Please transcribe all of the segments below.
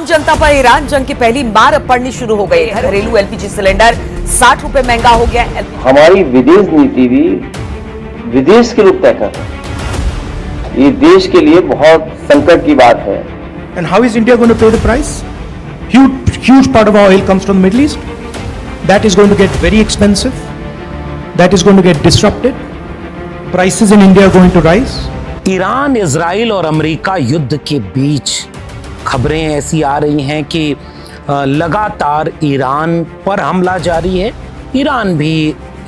आम जनता पर ईरान जंग की पहली मार अब पड़नी शुरू हो गई है। घरेलू एलपीजी सिलेंडर 60 रुपए महंगा हो गया है। हमारी विदेश नीति भी विदेश के लोग तय कर रहे हैं। ये देश के लिए बहुत संकट की बात है। And how is India going to pay the price? Huge part of our oil comes from the Middle East. That is going to get very expensive. That is going to get disrupted. Prices in India are going to rise. Iran, Israel और America युद्ध के बीच खबरें ऐसी आ रही हैं कि लगातार Iran पर हमला जारी है। ईरान भी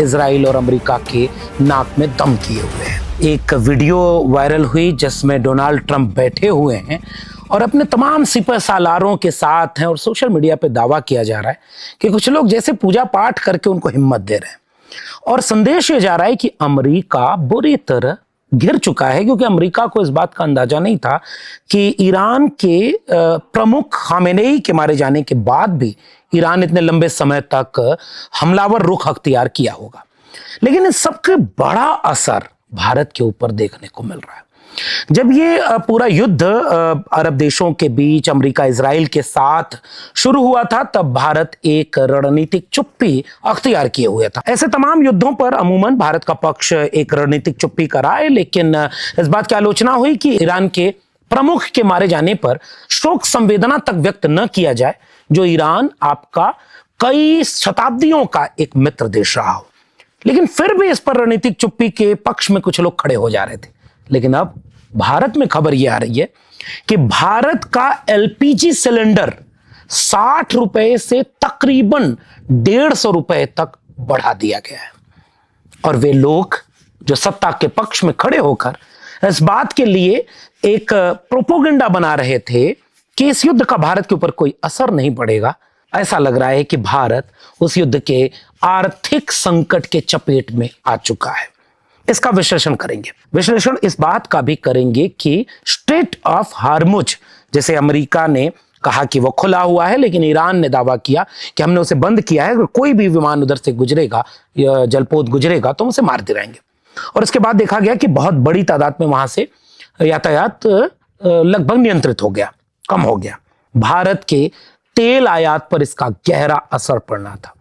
इजराइल और अमेरिका के नाक में दम किए हुए है। एक वीडियो वायरल हुई जिसमें डोनाल्ड ट्रंप बैठे हुए हैं और अपने तमाम सिपह सालारों के साथ हैं और सोशल मीडिया पे दावा किया जा रहा है कि कुछ लोग जैसे पूजा पाठ करके उनको हिम्मत दे रहे हैं और संदेश ये जा रहा है कि अमेरिका बुरी तरह घिर चुका है, क्योंकि अमेरिका को इस बात का अंदाजा नहीं था कि ईरान के प्रमुख खामेनेई के मारे जाने के बाद भी ईरान इतने लंबे समय तक हमलावर रुख अख्तियार किया होगा। लेकिन इस सबके बड़ा असर भारत के ऊपर देखने को मिल रहा है। जब ये पूरा युद्ध अरब देशों के बीच अमेरिका इजराइल के साथ शुरू हुआ था, तब भारत एक रणनीतिक चुप्पी अख्तियार किए हुए था। ऐसे तमाम युद्धों पर अमूमन भारत का पक्ष एक रणनीतिक चुप्पी का रहा है, लेकिन इस बात की आलोचना हुई कि ईरान के प्रमुख के मारे जाने पर शोक संवेदना तक व्यक्त न किया जाए, जो ईरान आपका कई शताब्दियों का एक मित्र देश रहा हो। लेकिन फिर भी इस पर रणनीतिक चुप्पी के पक्ष में कुछ लोग खड़े हो जा रहे थे। लेकिन अब भारत में खबर यह आ रही है कि भारत का एलपीजी सिलेंडर 60 रुपए से तकरीबन 150 रुपए तक बढ़ा दिया गया है। और वे लोग जो सत्ता के पक्ष में खड़े होकर इस बात के लिए एक प्रोपोगेंडा बना रहे थे कि इस युद्ध का भारत के ऊपर कोई असर नहीं पड़ेगा, ऐसा लग रहा है कि भारत उस युद्ध के आर्थिक संकट के चपेट में आ चुका है। इसका विश्लेषण करेंगे। विश्लेषण इस बात का भी करेंगे कि स्ट्रेट ऑफ हार्मुज, जैसे अमेरिका ने कहा कि वो खुला हुआ है, लेकिन ईरान ने दावा किया कि हमने उसे बंद किया है, कोई भी विमान उधर से गुजरेगा या जलपोत गुजरेगा तो उसे मारते रहेंगे। और इसके बाद देखा गया कि बहुत बड़ी तादाद में वहां से यातायात लगभग नियंत्रित हो गया, कम हो गया। भारत के तेल आयात पर इसका गहरा असर पड़ना था।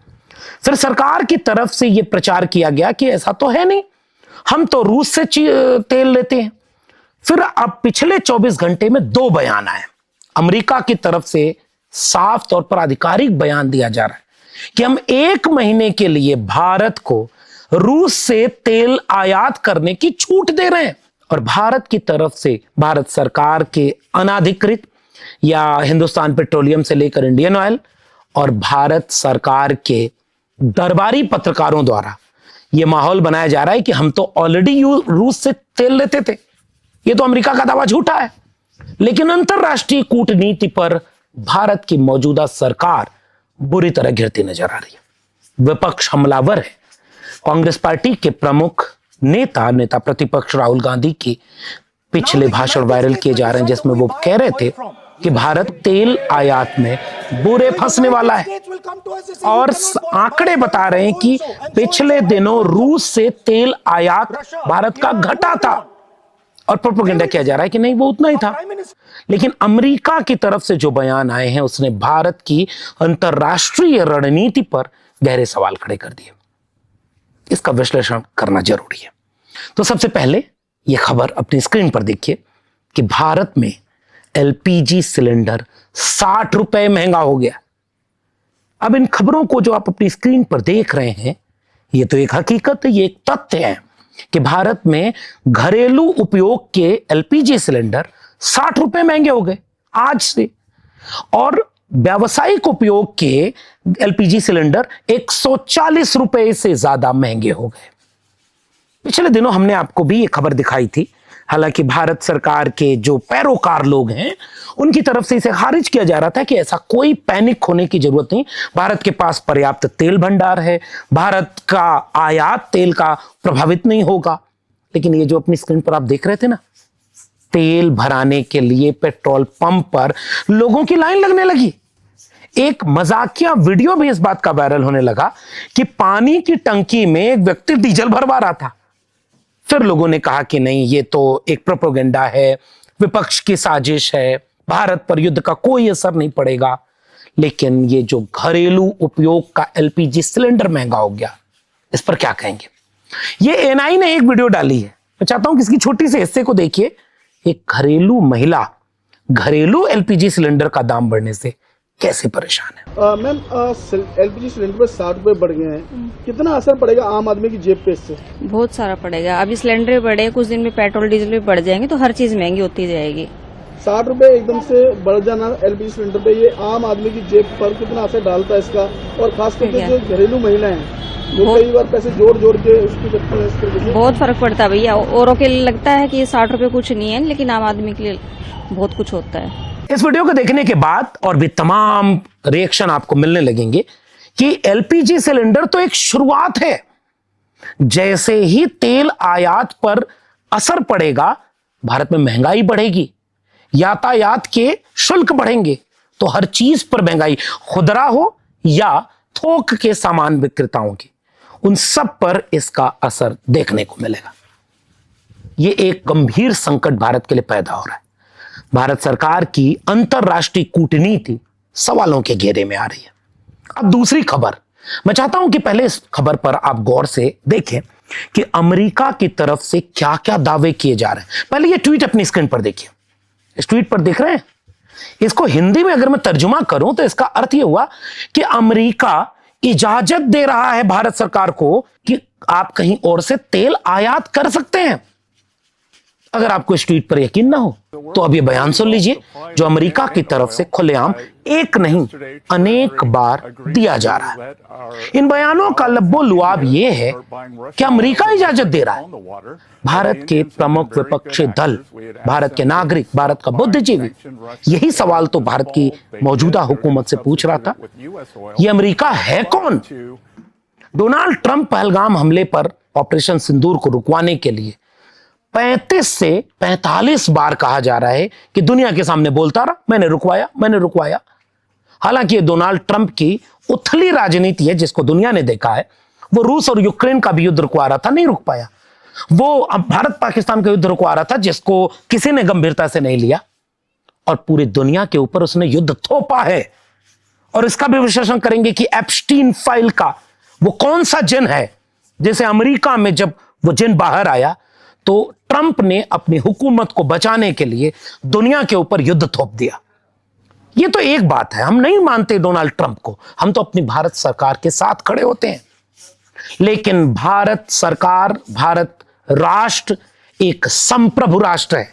फिर सरकार की तरफ से यह प्रचार किया गया कि ऐसा तो है नहीं, हम तो रूस से तेल लेते हैं। फिर अब पिछले 24 घंटे में 2 बयान आए। अमेरिका की तरफ से साफ तौर पर आधिकारिक बयान दिया जा रहा है कि हम 1 महीने के लिए भारत को रूस से तेल आयात करने की छूट दे रहे हैं। और भारत की तरफ से भारत सरकार के अनाधिकृत या हिंदुस्तान पेट्रोलियम से लेकर इंडियन ऑयल और भारत सरकार के दरबारी पत्रकारों द्वारा यह माहौल बनाया जा रहा है कि हम तो ऑलरेडी रूस से तेल लेते थे। यह तो अमेरिका का दावा झूठा है। लेकिन अंतरराष्ट्रीय कूटनीति पर भारत की मौजूदा सरकार बुरी तरह घिरती नजर आ रही है। विपक्ष हमलावर है। कांग्रेस पार्टी के प्रमुख नेता प्रतिपक्ष राहुल गांधी की पिछले भाषण वायरल किए जा रहे हैं, जिसमें वो कह रहे थे कि भारत तेल आयात में बुरे फंसने वाला है। और आंकड़े बता रहे हैं कि पिछले दिनों रूस से तेल आयात भारत का घटा था और प्रोपेगेंडा किया जा रहा है कि नहीं, वो उतना ही था। लेकिन अमेरिका की तरफ से जो बयान आए हैं उसने भारत की अंतरराष्ट्रीय रणनीति पर गहरे सवाल खड़े कर दिए। इसका विश्लेषण करना जरूरी है। तो सबसे पहले यह खबर अपनी स्क्रीन पर देखिए कि भारत में एलपीजी सिलेंडर 60 रुपए महंगा हो गया। अब इन खबरों को जो आप अपनी स्क्रीन पर देख रहे हैं, यह तो एक हकीकत है, ये एक तथ्य है कि भारत में घरेलू उपयोग के एलपीजी सिलेंडर 60 रुपए महंगे हो गए आज से, और व्यावसायिक उपयोग के एलपीजी सिलेंडर 140 रुपए से ज्यादा महंगे हो गए। पिछले दिनों हमने आपको भी ये खबर दिखाई थी। हालांकि भारत सरकार के जो पैरोकार लोग हैं उनकी तरफ से इसे खारिज किया जा रहा था कि ऐसा कोई पैनिक होने की जरूरत नहीं, भारत के पास पर्याप्त तेल भंडार है, भारत का आयात तेल का प्रभावित नहीं होगा। लेकिन ये जो अपनी स्क्रीन पर आप देख रहे थे ना, तेल भराने के लिए पेट्रोल पंप पर लोगों की लाइन लगने लगी। एक मजाकिया वीडियो भी इस बात का वायरल होने लगा कि पानी की टंकी में एक व्यक्ति डीजल भरवा रहा था। फिर लोगों ने कहा कि नहीं, ये तो एक प्रोपेगेंडा है, विपक्ष की साजिश है, भारत पर युद्ध का कोई असर नहीं पड़ेगा। लेकिन ये जो घरेलू उपयोग का एलपीजी सिलेंडर महंगा हो गया, इस पर क्या कहेंगे? ये एएनआई ने एक वीडियो डाली है, मैं चाहता हूं कि इसकी छोटी से हिस्से को देखिए। एक घरेलू महिला घरेलू एलपीजी सिलेंडर का दाम बढ़ने से कैसे परेशान है। मैम, एलपीजी सिलेंडर पर 60 रुपए बढ़ गए हैं, कितना असर पड़ेगा आम आदमी की जेब पे इससे? बहुत सारा पड़ेगा। अभी सिलेंडर बढ़े, कुछ दिन में पेट्रोल डीजल भी बढ़ जाएंगे तो हर चीज महंगी होती जाएगी। 60 रुपए एकदम से बढ़ जाना एलपीजी सिलेंडर पे, ये आम आदमी की जेब पर कितना असर डालता है इसका? और खास करके जो घरेलू महिलाएं हैं वो कई बार पैसे जोड़ जोड़ के उसकी करती है, इस तरह बहुत फर्क पड़ता है भैया। औरों के लिए लगता है कि ये 60 रुपए कुछ नहीं है, लेकिन आम आदमी के लिए बहुत कुछ होता है। इस वीडियो को देखने के बाद और भी तमाम रिएक्शन आपको मिलने लगेंगे कि एलपीजी सिलेंडर तो एक शुरुआत है। जैसे ही तेल आयात पर असर पड़ेगा, भारत में महंगाई बढ़ेगी, यातायात के शुल्क बढ़ेंगे, तो हर चीज पर महंगाई, खुदरा हो या थोक के सामान विक्रेताओं की, उन सब पर इसका असर देखने को मिलेगा। यह एक गंभीर संकट भारत के लिए पैदा हो रहा है। भारत सरकार की अंतरराष्ट्रीय कूटनीति सवालों के घेरे में आ रही है। अब दूसरी खबर, मैं चाहता हूं कि पहले इस खबर पर आप गौर से देखें कि अमेरिका की तरफ से क्या क्या दावे किए जा रहे हैं। पहले ये ट्वीट अपनी स्क्रीन पर देखिए। इस ट्वीट पर देख रहे हैं, इसको हिंदी में अगर मैं तर्जुमा करूं तो इसका अर्थ यह हुआ कि अमेरिका इजाजत दे रहा है भारत सरकार को कि आप कहीं और से तेल आयात कर सकते हैं। अगर आपको इस ट्वीट पर यकीन ना हो तो अब ये बयान सुन लीजिए, जो अमेरिका की तरफ से खुलेआम एक नहीं अनेक बार दिया जा रहा है। इन बयानों का लब्बो लुआब ये है कि अमेरिका इजाजत दे रहा है। भारत के प्रमुख विपक्षी दल, भारत के नागरिक, भारत का बुद्धिजीवी यही सवाल तो भारत की मौजूदा हुकूमत से पूछ रहा था, ये अमेरिका है कौन? डोनाल्ड ट्रंप पहलगाम हमले पर ऑपरेशन सिंदूर को रुकवाने के लिए 35 से 45 बार कहा जा रहा है कि दुनिया के सामने बोलता रहा, मैंने रुकवाया। हालांकि ये डोनाल्ड ट्रंप की उथली राजनीति है जिसको दुनिया ने देखा है। वो रूस और यूक्रेन का भी युद्ध रुकवा रहा था, नहीं रुक पाया। वो अब भारत पाकिस्तान का युद्ध रुकवा रहा था जिसको किसी ने गंभीरता से नहीं लिया, और पूरी दुनिया के ऊपर उसने युद्ध थोपा है। और इसका भी विश्लेषण करेंगे कि एप्स्टीन फाइल का वो कौन सा जिन है, जैसे अमेरिका में जब वो जिन बाहर आया तो ट्रंप ने अपनी हुकूमत को बचाने के लिए दुनिया के ऊपर युद्ध थोप दिया। यह तो एक बात है, हम नहीं मानते डोनाल्ड ट्रंप को, हम तो अपनी भारत सरकार के साथ खड़े होते हैं। लेकिन भारत सरकार, भारत राष्ट्र एक संप्रभु राष्ट्र है,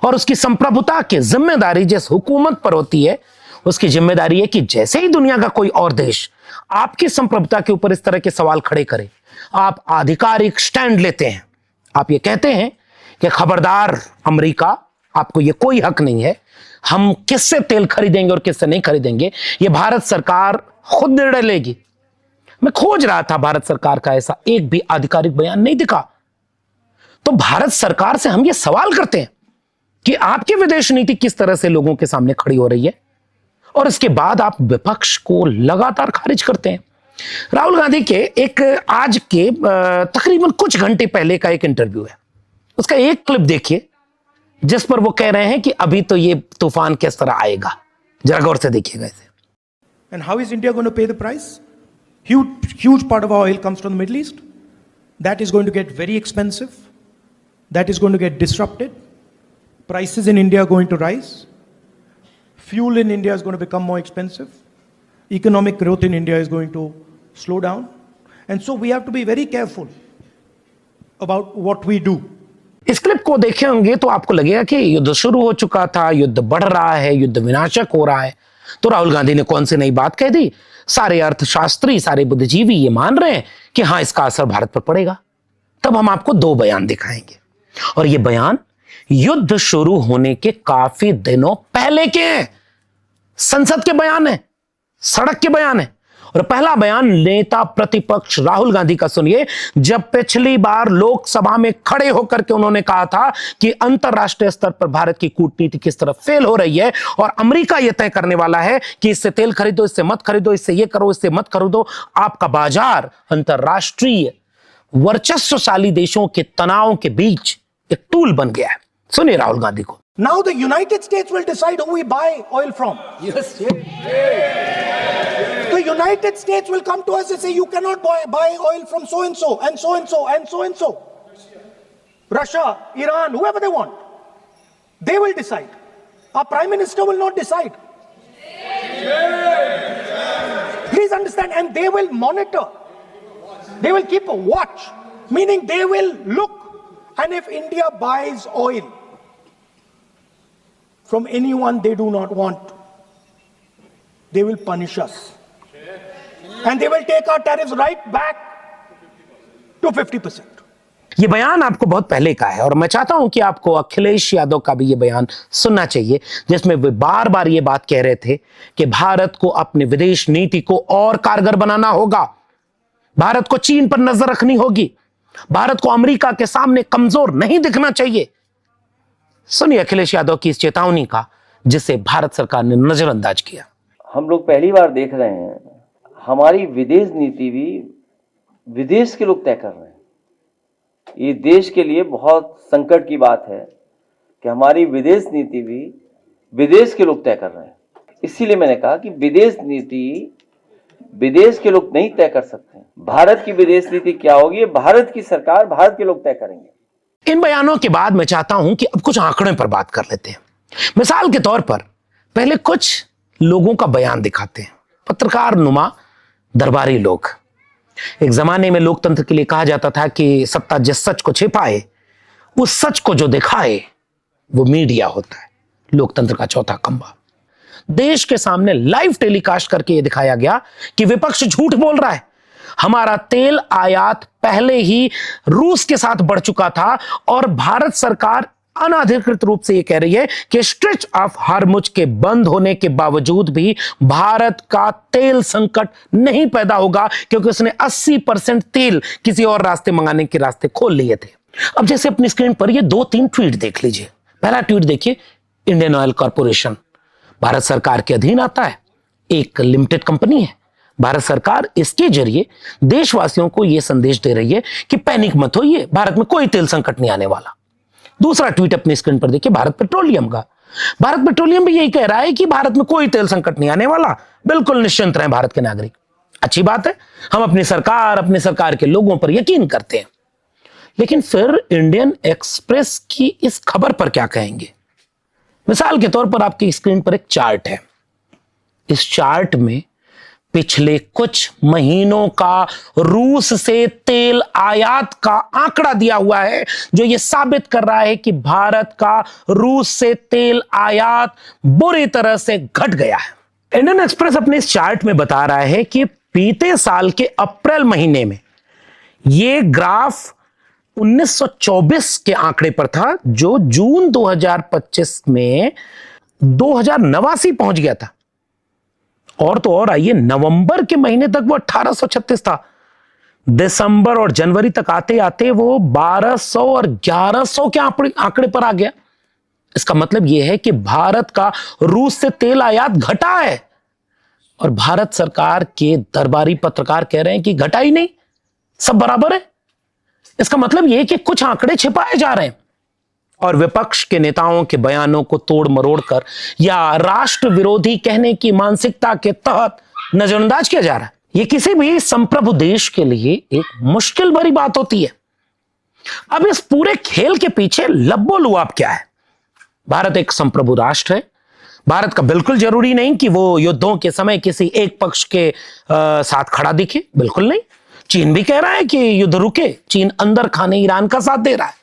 और उसकी संप्रभुता की जिम्मेदारी जिस हुकूमत पर होती है, उसकी जिम्मेदारी है कि जैसे ही दुनिया का कोई और देश आपकी संप्रभुता के ऊपर इस तरह के सवाल खड़े करे, आप आधिकारिक स्टैंड लेते हैं, आप ये कहते हैं कि खबरदार अमेरिका, आपको ये कोई हक नहीं है, हम किससे तेल खरीदेंगे और किससे नहीं खरीदेंगे ये भारत सरकार खुद निर्णय लेगी। मैं खोज रहा था भारत सरकार का ऐसा एक भी आधिकारिक बयान नहीं दिखा। तो भारत सरकार से हम ये सवाल करते हैं कि आपकी विदेश नीति किस तरह से लोगों के सामने खड़ी हो रही है, और इसके बाद आप विपक्ष को लगातार खारिज करते हैं। राहुल गांधी के एक आज के तकरीबन कुछ घंटे पहले का एक इंटरव्यू है, उसका एक क्लिप देखिए जिस पर वो कह रहे हैं कि अभी तो ये तूफान किस तरह आएगा। जरा गौर से देखिएगा इसे। And how is India going to pay the price? Huge part of our oil comes from the Middle East. That is going to get very expensive. That is going to get disrupted. Prices in India are going to rise. Fuel in India is going to become more expensive. Economic growth in India is going to slow down. And so we have to be very careful about what we do. इस clip को देखे होंगे तो आपको लगेगा कि युद्ध शुरू हो चुका था, युद्ध बढ़ रहा है, युद्ध विनाशक हो रहा है। तो राहुल गांधी ने कौन सी नई बात कह दी? सारे अर्थशास्त्री, सारे बुद्धिजीवी ये मान रहे हैं कि हां, इसका असर भारत पर पड़ेगा। तब हम आपको दो बयान दिखाएंगे, और ये बयान युद्ध शुरू होने के काफी दिनों पहले के हैं। संसद के बयान है, सड़क के बयान है। और पहला बयान नेता प्रतिपक्ष राहुल गांधी का सुनिए, जब पिछली बार लोकसभा में खड़े होकर के उन्होंने कहा था कि अंतरराष्ट्रीय स्तर पर भारत की कूटनीति किस तरह फेल हो रही है, और अमेरिका यह तय करने वाला है कि इससे तेल खरीदो, इससे मत खरीदो, इससे ये करो, इससे मत खरीदो। आपका बाजार अंतरराष्ट्रीय वर्चस्वशाली देशों के तनाव के बीच एक टूल बन गया है। सुनिए राहुल गांधी को। Now the United States will decide who we buy oil from. Yes. The United States will come to us and say, you cannot buy oil from so and so and so and so and so and so. Russia, Iran, whoever they want. They will decide. Our Prime Minister will not decide. Please understand, and they will monitor. They will keep a watch, meaning they will look. And if India buys oil from anyone they do not want, they will punish us. And they will take our tariffs right back to 50%. ये बयान आपको बहुत पहले का है और मैं चाहता हूं कि आपको अखिलेश यादव का भी ये बयान सुनना चाहिए, जिसमें वे बार बार ये बात कह रहे थे कि भारत को अपने विदेश नीति को और कारगर बनाना होगा, भारत को चीन पर नजर रखनी होगी, भारत को अमेरिका के सामने कमजोर नहीं दिखना चाहिए। सुनिए अखिलेश यादव की इस चेतावनी का, जिसे भारत सरकार ने नजरअंदाज किया। हम लोग पहली बार देख रहे हैं, हमारी विदेश नीति भी विदेश के लोग तय कर रहे हैं। ये देश के लिए बहुत संकट की बात है कि हमारी विदेश नीति भी विदेश के लोग तय कर रहे हैं। इसीलिए मैंने कहा कि विदेश नीति विदेश के लोग नहीं तय कर सकते। भारत की विदेश नीति क्या होगी, भारत की सरकार, भारत के लोग तय करेंगे। इन बयानों के बाद मैं चाहता हूं कि अब कुछ आंकड़ों पर बात कर लेते हैं। मिसाल के तौर पर पहले कुछ लोगों का बयान दिखाते हैं, पत्रकार नुमा दरबारी लोग। एक जमाने में लोकतंत्र के लिए कहा जाता था कि सत्ता जिस सच को छिपाए, उस सच को जो दिखाए वो मीडिया होता है, लोकतंत्र का चौथा खंभा। देश के सामने लाइव टेलीकास्ट करके यह दिखाया गया कि विपक्ष झूठ बोल रहा है। हमारा तेल आयात पहले ही रूस के साथ बढ़ चुका था और भारत सरकार अनाधिकृत रूप से यह कह रही है कि स्ट्रेच ऑफ हार्मुज के बंद होने के बावजूद भी भारत का तेल संकट नहीं पैदा होगा, क्योंकि उसने 80% तेल किसी और रास्ते मंगाने के रास्ते खोल लिए थे। अब जैसे अपनी स्क्रीन पर ये 2-3 ट्वीट देख लीजिए। पहला ट्वीट देखिए, इंडियन ऑयल कॉर्पोरेशन भारत सरकार के अधीन आता है, एक लिमिटेड कंपनी है। भारत सरकार इसके जरिए देशवासियों को यह संदेश दे रही है कि पैनिक मत होइए, भारत में कोई तेल संकट नहीं आने वाला। दूसरा ट्वीट अपनी स्क्रीन पर देखिए, भारत पेट्रोलियम का। भारत पेट्रोलियम भी यही कह रहा है कि भारत में कोई तेल संकट नहीं आने वाला, बिल्कुल निश्चिंत रहें भारत के नागरिक। अच्छी बात है, हम अपनी सरकार के लोगों पर यकीन करते हैं। लेकिन फिर इंडियन एक्सप्रेस की इस खबर पर क्या कहेंगे? मिसाल के तौर पर आपकी स्क्रीन पर एक चार्ट है। इस चार्ट में पिछले कुछ महीनों का रूस से तेल आयात का आंकड़ा दिया हुआ है, जो यह साबित कर रहा है कि भारत का रूस से तेल आयात बुरी तरह से घट गया है। इंडियन एक्सप्रेस अपने इस चार्ट में बता रहा है कि बीते साल के अप्रैल महीने में यह ग्राफ 1924 के आंकड़े पर था, जो जून 2025 में 2089 पहुंच गया था। और तो और आइए, नवंबर के महीने तक वो 1836 था। दिसंबर और जनवरी तक आते आते वो 1200 और 1100 के आंकड़े पर आ गया। इसका मतलब यह है कि भारत का रूस से तेल आयात घटा है, और भारत सरकार के दरबारी पत्रकार कह रहे हैं कि घटा ही नहीं, सब बराबर है। इसका मतलब यह कि कुछ आंकड़े छिपाए जा रहे हैं और विपक्ष के नेताओं के बयानों को तोड़ मरोड़ कर या राष्ट्र विरोधी कहने की मानसिकता के तहत नजरअंदाज किया जा रहा है। यह किसी भी संप्रभु देश के लिए एक मुश्किल भरी बात होती है। अब इस पूरे खेल के पीछे लब्बो लुआब क्या है? भारत एक संप्रभु राष्ट्र है। भारत का बिल्कुल जरूरी नहीं कि वो युद्धों के समय किसी एक पक्ष के साथ खड़ा दिखे, बिल्कुल नहीं। चीन भी कह रहा है कि युद्ध रुके। चीन अंदर खाने ईरान का साथ दे रहा है,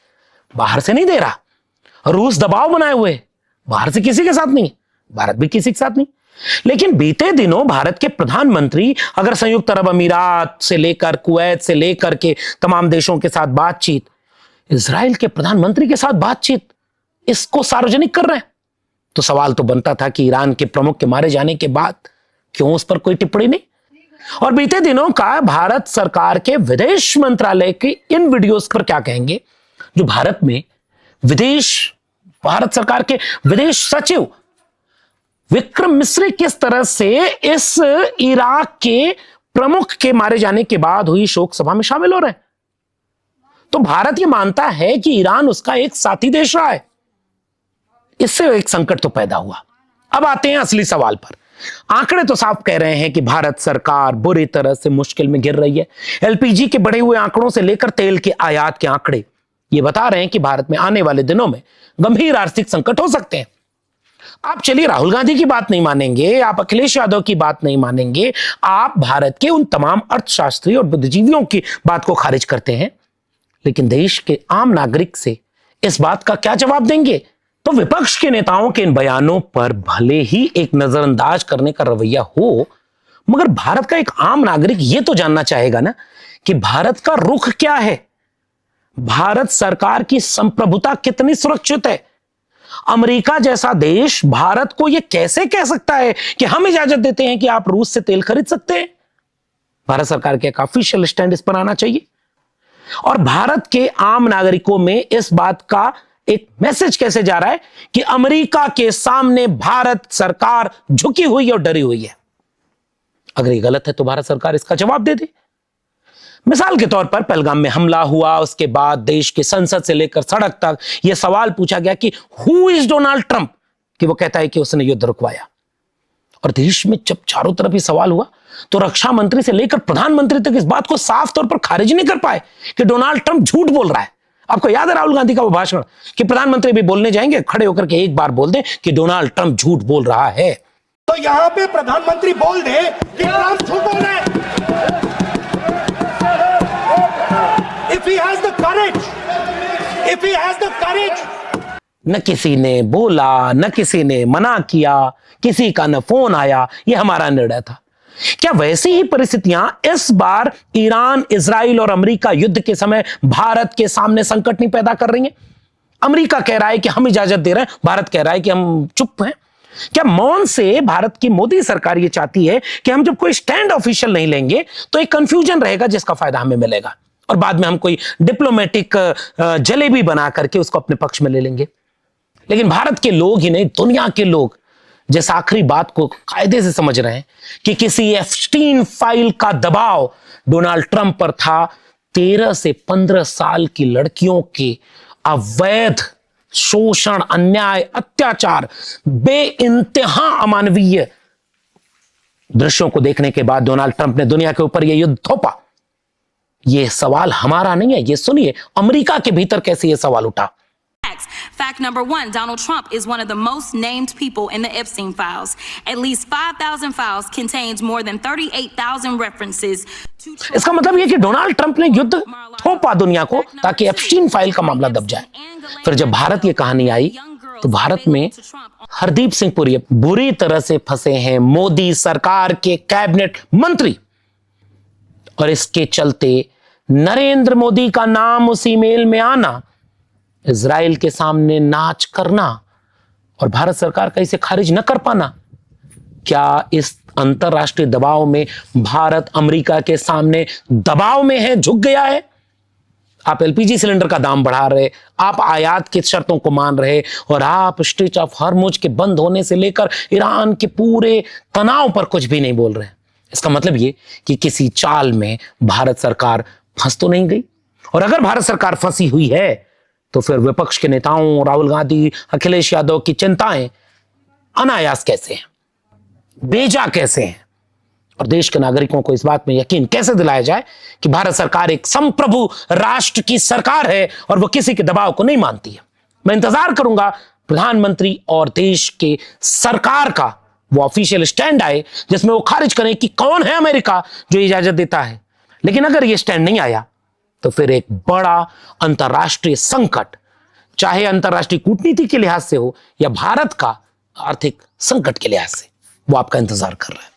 बाहर से नहीं दे रहा। रूस दबाव बनाए हुए, बाहर से किसी के साथ नहीं, भारत भी किसी के साथ नहीं। लेकिन बीते दिनों भारत के प्रधानमंत्री अगर संयुक्त अरब अमीरात से लेकर कुवैत से लेकर के तमाम देशों के साथ बातचीत, इजराइल के प्रधानमंत्री के साथ बातचीत, इसको सार्वजनिक कर रहे हैं, तो सवाल तो बनता था कि ईरान के प्रमुख के मारे जाने के बाद क्यों उस पर कोई टिप्पणी नहीं। और बीते दिनों का भारत सरकार के विदेश मंत्रालय के इन वीडियोस पर क्या कहेंगे, जो भारत में भारत सरकार के विदेश सचिव विक्रम मिस्री किस तरह से इस इराक के प्रमुख के मारे जाने के बाद हुई शोक सभा में शामिल हो रहे हैं। तो भारत यह मानता है कि ईरान उसका एक साथी देश रहा है। इससे एक संकट तो पैदा हुआ। अब आते हैं असली सवाल पर। आंकड़े तो साफ कह रहे हैं कि भारत सरकार बुरी तरह से मुश्किल में घिर रही है। एलपीजी के बढ़े हुए आंकड़ों से लेकर तेल के आयात के आंकड़े ये बता रहे हैं कि भारत में आने वाले दिनों में गंभीर आर्थिक संकट हो सकते हैं। आप चलिए राहुल गांधी की बात नहीं मानेंगे, आप अखिलेश यादव की बात नहीं मानेंगे, आप भारत के उन तमाम अर्थशास्त्री और बुद्धिजीवियों की बात को खारिज करते हैं, लेकिन देश के आम नागरिक से इस बात का क्या जवाब देंगे? तो विपक्ष के नेताओं के इन बयानों पर भले ही एक नजरअंदाज करने का रवैया हो, मगर भारत का एक आम नागरिक यह तो जानना चाहेगा ना कि भारत का रुख क्या है, भारत सरकार की संप्रभुता कितनी सुरक्षित है। अमेरिका जैसा देश भारत को यह कैसे कह सकता है कि हम इजाजत देते हैं कि आप रूस से तेल खरीद सकते हैं? भारत सरकार के एक ऑफिशियल स्टैंड इस पर आना चाहिए। और भारत के आम नागरिकों में इस बात का एक मैसेज कैसे जा रहा है कि अमेरिका के सामने भारत सरकार झुकी हुई और डरी हुई है। अगर ये गलत है तो भारत सरकार इसका जवाब दे दे। मिसाल के तौर पर पहलगाम में हमला हुआ, उसके बाद देश की संसद से लेकर सड़क तक यह सवाल पूछा गया कि हु इज डोनाल्ड ट्रंप, कि वो कहता है कि उसने युद्ध रुकवाया। और देश में जब चारों तरफ ही सवाल हुआ तो रक्षा मंत्री से लेकर प्रधानमंत्री तक इस बात को साफ तौर पर खारिज नहीं कर पाए कि डोनाल्ड ट्रंप झूठ बोल रहा है। आपको याद है राहुल गांधी का वो भाषण कि प्रधानमंत्री भी बोलने जाएंगे, खड़े होकर के एक बार बोल दें कि डोनाल्ड ट्रंप झूठ बोल रहा है। तो यहां पे प्रधानमंत्री बोल दे कि ट्रंप झूठ बोल रहा है। If he has the courage, न किसी ने बोला, न किसी ने मना किया, किसी का न फोन आया, यह हमारा निर्णय था। क्या वैसी ही परिस्थितियां इस बार ईरान, इजराइल और अमेरिका युद्ध के समय भारत के सामने संकट नहीं पैदा कर रही हैं? अमेरिका कह रहा है कि हम इजाजत दे रहे हैं, भारत कह रहा है कि हम चुप हैं। क्या मौन से भारत की मोदी सरकार ये चाहती है कि हम जब कोई स्टैंड ऑफिशियल नहीं लेंगे तो एक कंफ्यूजन रहेगा जिसका फायदा हमें मिलेगा और बाद में हम कोई डिप्लोमेटिक जलेबी बना करके उसको अपने पक्ष में ले लेंगे? लेकिन भारत के लोग ही नहीं, दुनिया के लोग जिस आखिरी बात को कायदे से समझ रहे हैं कि किसी एप्स्टीन फाइल का दबाव डोनाल्ड ट्रंप पर था, 13 से 15 साल की लड़कियों के अवैध शोषण, अन्याय, अत्याचार, बेइंतहा अमानवीय दृश्यों को देखने के बाद डोनाल्ड ट्रंप ने दुनिया के ऊपर यह युद्ध थोपा। यह सवाल हमारा नहीं है, यह सुनिए अमेरिका के भीतर कैसे यह सवाल उठा। Fact number 1, Donald Trump is one of the most named people in the Epstein files. At least 5,000 files contains more than 38,000 references to Trump. इसका मतलब यह कि डोनाल्ड ट्रंप ने युद्ध थोपा दुनिया को ताकि एप्स्टीन फाइल का मामला दब जाए। फिर जब भारत ये कहानी आई तो भारत में हरदीप सिंह पुरी बुरी तरह से फंसे हैं मोदी सरकार के कैबिनेट मंत्री, और इसके चलते नरेंद्र मोदी का नाम उस ईमेल में आना, इजराइल के सामने नाच करना और भारत सरकार का इसे खारिज न कर पाना, क्या इस अंतरराष्ट्रीय दबाव में भारत अमेरिका के सामने दबाव में है, झुक गया है? आप एलपीजी सिलेंडर का दाम बढ़ा रहे, आप आयात की शर्तों को मान रहे और आप स्ट्रेच ऑफ हॉर्मुज के बंद होने से लेकर ईरान के पूरे तनाव पर कुछ भी नहीं बोल रहे। इसका मतलब ये कि किसी चाल में भारत सरकार फंस तो नहीं गई, और अगर भारत सरकार फंसी हुई है तो फिर विपक्ष के नेताओं राहुल गांधी, अखिलेश यादव की चिंताएं अनायास कैसे हैं, बेजा कैसे हैं, और देश के नागरिकों को इस बात में यकीन कैसे दिलाया जाए कि भारत सरकार एक संप्रभु राष्ट्र की सरकार है और वह किसी के दबाव को नहीं मानती है। मैं इंतजार करूंगा प्रधानमंत्री और देश के सरकार का वो ऑफिशियल स्टैंड आए जिसमें वो खारिज करें कि कौन है अमेरिका जो इजाजत देता है। लेकिन अगर ये स्टैंड नहीं आया तो फिर एक बड़ा अंतरराष्ट्रीय संकट, चाहे अंतरराष्ट्रीय कूटनीति के लिहाज से हो या भारत का आर्थिक संकट के लिहाज से, वो आपका इंतजार कर रहा है।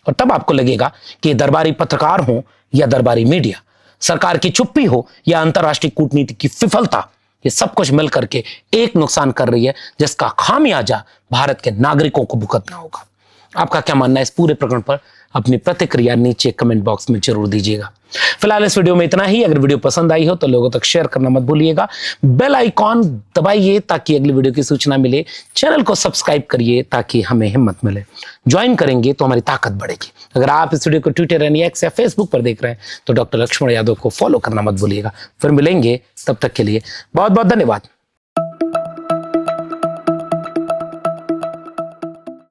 और तब आपको लगेगा कि दरबारी पत्रकार हो या दरबारी मीडिया, सरकार की चुप्पी हो या अंतरराष्ट्रीय कूटनीति की विफलता, ये सब कुछ मिल करके एक नुकसान कर रही है जिसका खामियाजा भारत के नागरिकों को भुगतना होगा। आपका क्या मानना है इस पूरे प्रकरण पर? अपनी प्रतिक्रिया नीचे कमेंट बॉक्स में जरूर दीजिएगा। फिलहाल इस वीडियो में इतना ही। अगर वीडियो पसंद आई हो तो लोगों तक शेयर करना मत भूलिएगा। बेल आइकॉन दबाइए ताकि अगली वीडियो की सूचना मिले। चैनल को सब्सक्राइब करिए ताकि हमें हिम्मत मिले। ज्वाइन करेंगे तो हमारी ताकत बढ़ेगी। अगर आप इस वीडियो को ट्विटर यानी एक्स या फेसबुक पर देख रहे हैं तो डॉक्टर लक्ष्मण यादव को फॉलो करना मत भूलिएगा। फिर मिलेंगे, तब तक के लिए बहुत बहुत धन्यवाद।